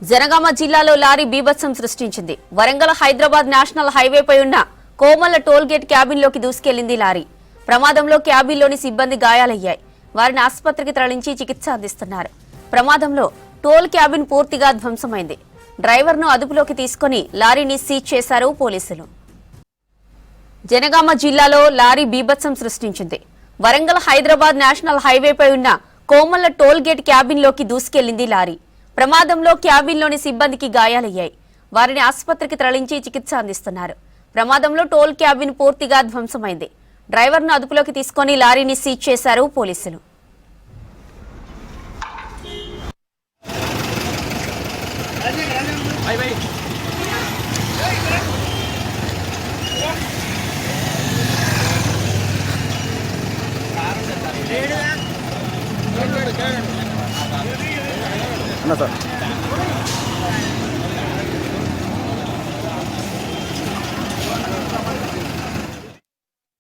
జనగామ జిల్లాలో లారీ బీభత్సం సృష్టించింది. వరంగల్ హైదరాబాద్ నేషనల్ హైవేపై ఉన్న కోమల్ల టోల్ గేట్ క్యాబిన్లోకి దూసుకెళ్లింది లారీ. ప్రమాదంలో క్యాబిన్లోని సిబ్బంది గాయాలయ్యాయి. వారిని ఆసుపత్రికి తరలించి చికిత్స అందిస్తున్నారు. ప్రమాదంలో టోల్ క్యాబిన్ పూర్తిగా ధ్వంసమైంది. డ్రైవర్ను అదుపులోకి తీసుకుని లారీని సీజ్ చేశారు పోలీసులు. జనగామ జిల్లాలో లారీ బీభత్సం సృష్టించింది. వరంగల్ హైదరాబాద్ నేషనల్ హైవేపై ఉన్న కోమల్ల టోల్ గేట్ క్యాబిన్లోకి దూసుకెళ్లింది లారీ. ప్రమాదంలో క్యాబిన్లోని సిబ్బందికి గాయాలయ్యాయి. వారిని ఆసుపత్రికి తరలించి చికిత్స అందిస్తున్నారు. ప్రమాదంలో టోల్ క్యాబిన్ పూర్తిగా ధ్వంసమైంది. డ్రైవర్ను అదుపులోకి తీసుకుని లారీని సీజ్ చేశారు పోలీసులు. అన్నా సార్